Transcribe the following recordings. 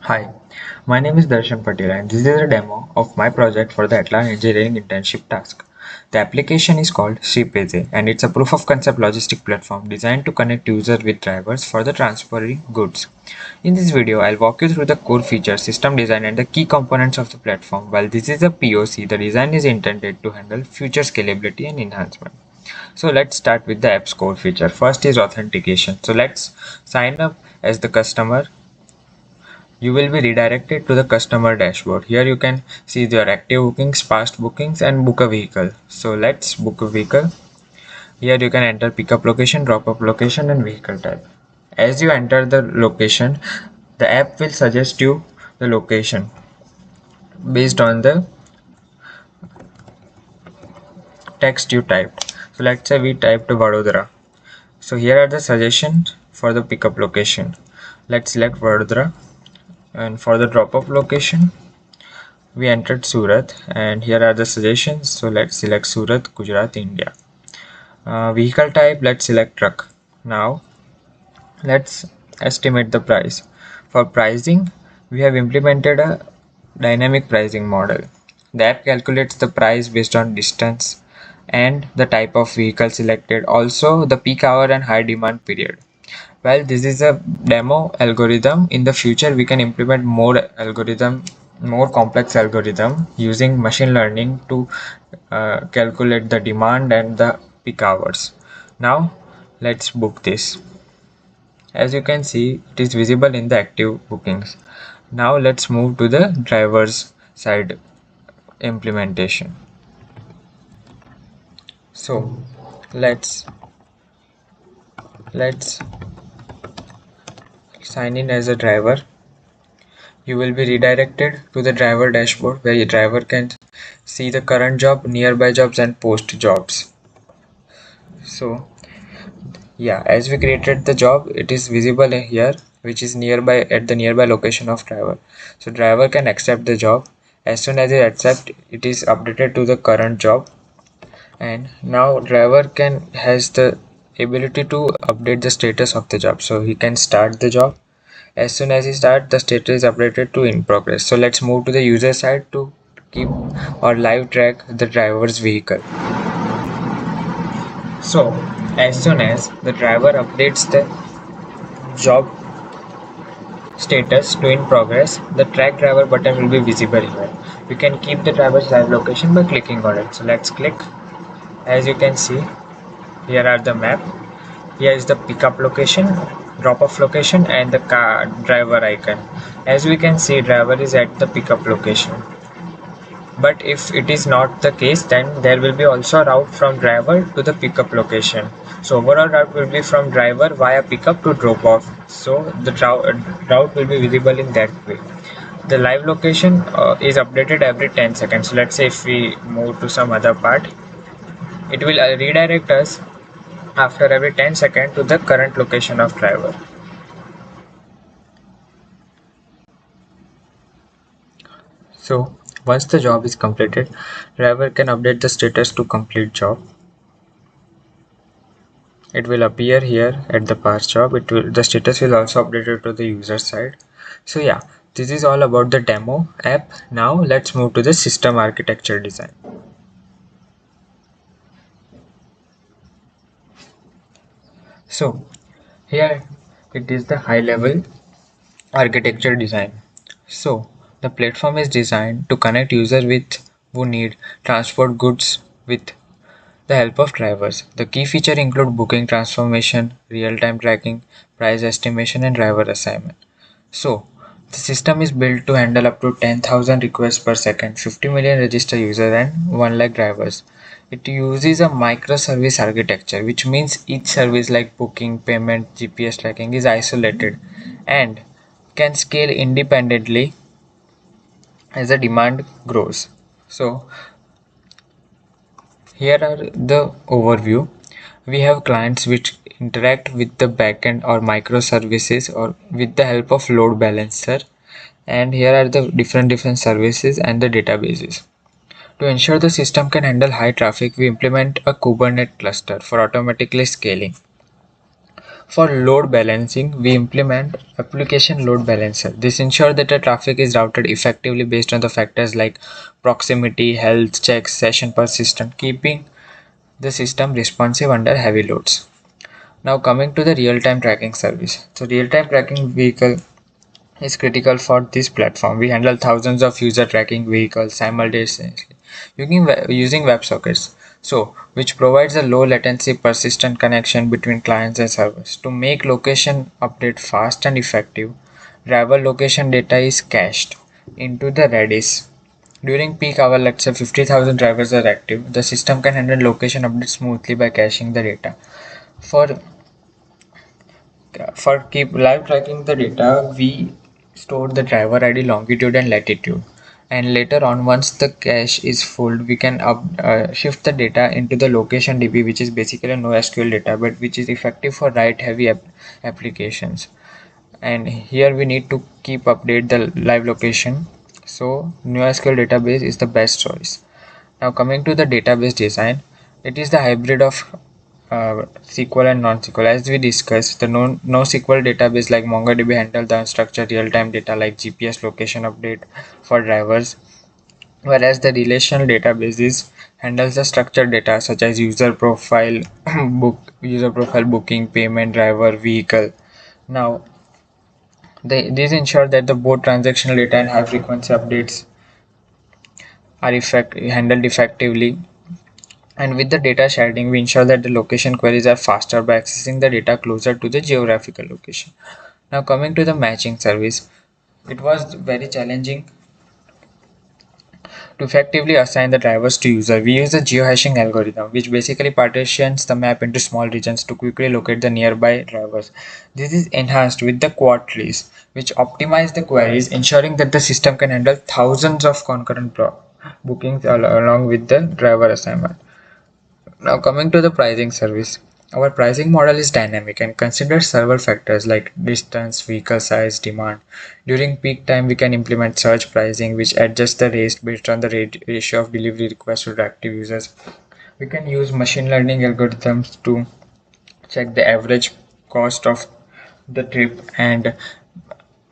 Hi, my name is Darshan Patel and this is a demo of my project for the Atlanta Engineering Internship task. The application is called ShipEase and it's a proof of concept logistic platform designed to connect users with drivers for the transferring goods. In this video, I'll walk you through the core features, system design and the key components of the platform. While this is a POC, the design is intended to handle future scalability and enhancement. So let's start with the app's core feature. First is authentication. So let's sign up as the customer. You will be redirected to the customer dashboard. Here you can see your active bookings, past bookings and book a vehicle. So let's book a vehicle. Here you can enter pickup location, drop off location and vehicle type. As you enter the location, the app will suggest you the location based on the text you typed. So let's say we typed Vadodara. So here are the suggestions for the pickup location. Let's select Vadodara, and for the drop off location we entered Surat, and here are the suggestions. So let's select Surat, Gujarat, India. Vehicle type, let's select truck. Now let's estimate the price. For pricing, we have implemented a dynamic pricing model. The app calculates the price based on distance and the type of vehicle selected, also the peak hour and high demand period. While this is a demo algorithm, in the future we can implement more complex algorithm using machine learning to calculate the demand and the peak hours. Now let's book this. As you can see, it is visible in the active bookings. Now let's move to the driver's side implementation. So let's sign in as a driver. You will be redirected to the driver dashboard where your driver can see the current job, nearby jobs and post jobs. So yeah, as we created the job, it is visible here, which is nearby at the nearby location of driver. So driver can accept the job. As soon as he accepts, it is updated to the current job, and now driver has the ability to update the status of the job. So he can start the job. As soon as he starts, the status is updated to in progress. So let's move to the user side to keep or live track the driver's vehicle. So as soon as the driver updates the job status to in progress, the track driver button will be visible here. We can keep the driver's live location by clicking on it. So let's click. As you can see, here are the map. Here is the pickup location, drop off location and the car driver icon. As we can see, driver is at the pickup location. But if it is not the case, then there will be also a route from driver to the pickup location. So overall route will be from driver via pickup to drop off. So the route will be visible in that way. The live location is updated every 10 seconds. So let's say if we move to some other part, it will redirect us after every 10 seconds to the current location of driver. So once the job is completed, driver can update the status to complete job. It will appear here at the past job. The status will also updated to the user side. So yeah, this is all about the demo app. Now let's move to the system architecture design. So here it is the high level architecture design. So the platform is designed to connect users who need transport goods with the help of drivers. The key features include booking transformation, real-time tracking, price estimation and driver assignment. So the system is built to handle up to 10,000 requests per second, 50 million registered users and 1 lakh drivers. It uses a microservice architecture, which means each service like booking, payment, GPS tracking is isolated and can scale independently as the demand grows. So here are the overview. We have clients which interact with the backend or microservices or with the help of load balancer, and here are the different services and the databases. To ensure the system can handle high traffic, we implement a Kubernetes cluster for automatically scaling. For load balancing, we implement application load balancer. This ensures that the traffic is routed effectively based on the factors like proximity, health checks, session persistence, keeping the system responsive under heavy loads. Now coming to the real-time tracking service. So real-time tracking vehicle is critical for this platform. We handle thousands of user tracking vehicles simultaneously using WebSockets, so which provides a low latency persistent connection between clients and servers. To make location update fast and effective, driver location data is cached into the Redis. During peak hour, let's say 50,000 drivers are active, the system can handle location updates smoothly by caching the data. For keep live tracking the data, we store the driver ID, longitude, and latitude. And later on, once the cache is full, we can shift the data into the location DB, which is basically a NoSQL data, but which is effective for write-heavy applications. And here we need to keep update the live location. So NoSQL database is the best choice. Now coming to the database design, it is the hybrid of SQL and non-SQL. As we discussed, the NoSQL database like MongoDB handle the unstructured real-time data like GPS location update for drivers, whereas the relational databases handles the structured data such as user profile, user profile, booking, payment, driver, vehicle. Now, these ensure that the both transactional data and high frequency updates are handled effectively. And with the data sharding, we ensure that the location queries are faster by accessing the data closer to the geographical location. Now coming to the matching service, it was very challenging to effectively assign the drivers to user. We use the geohashing algorithm, which basically partitions the map into small regions to quickly locate the nearby drivers. This is enhanced with the quad trees, which optimize the queries, ensuring that the system can handle thousands of concurrent bookings along with the driver assignment. Now coming to the pricing service. Our pricing model is dynamic and considers several factors like distance, vehicle size, demand. During peak time, we can implement surge pricing, which adjusts the rates based on the ratio of delivery requests to the active users. We can use machine learning algorithms to check the average cost of the trip and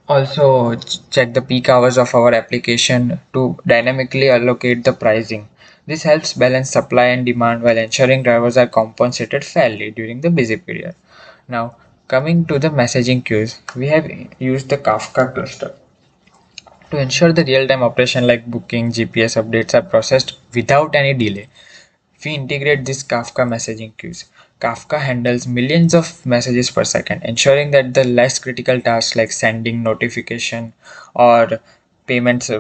also check the peak hours of our application to dynamically allocate the pricing. This helps balance supply and demand while ensuring drivers are compensated fairly during the busy period. Now, coming to the messaging queues, we have used the Kafka cluster to ensure the real-time operation like booking, GPS updates are processed without any delay. We integrate these Kafka messaging queues. Kafka handles millions of messages per second, ensuring that the less critical tasks like sending notification or payments,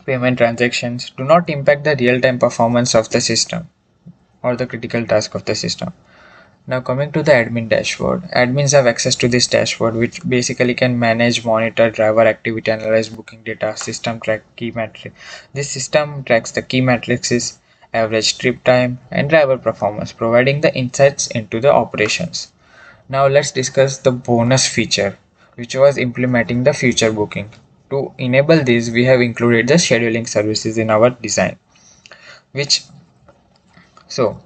payment transactions do not impact the real-time performance of the system or the critical task of the system. Now coming to the admin dashboard. Admins have access to this dashboard which basically can manage, monitor driver activity, analyze booking data, system track key metrics. This system tracks the key metrics, average trip time and driver performance, providing the insights into the operations. Now let's discuss the bonus feature which was implementing the future booking. To enable this, we have included the scheduling services in our design, which so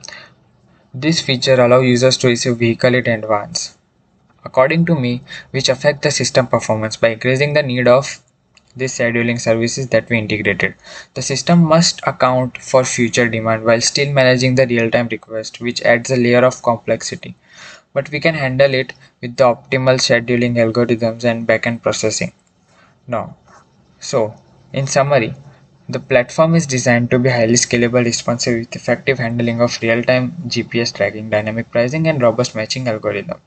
this feature allows users to receive vehicle in advance, according to me, which affect the system performance by increasing the need of these scheduling services that we integrated. The system must account for future demand while still managing the real-time request, which adds a layer of complexity. But we can handle it with the optimal scheduling algorithms and backend processing. Now, so in summary, the platform is designed to be highly scalable, responsive with effective handling of real-time GPS tracking, dynamic pricing, and robust matching algorithm.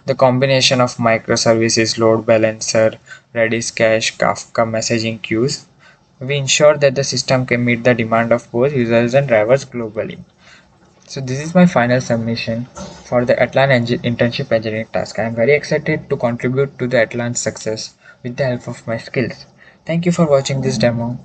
The combination of microservices, load balancer, Redis cache, Kafka messaging queues, we ensure that the system can meet the demand of both users and drivers globally. So this is my final submission for the Atlan internship engineering task. I am very excited to contribute to the Atlan's success with the help of my skills. Thank you for watching this demo.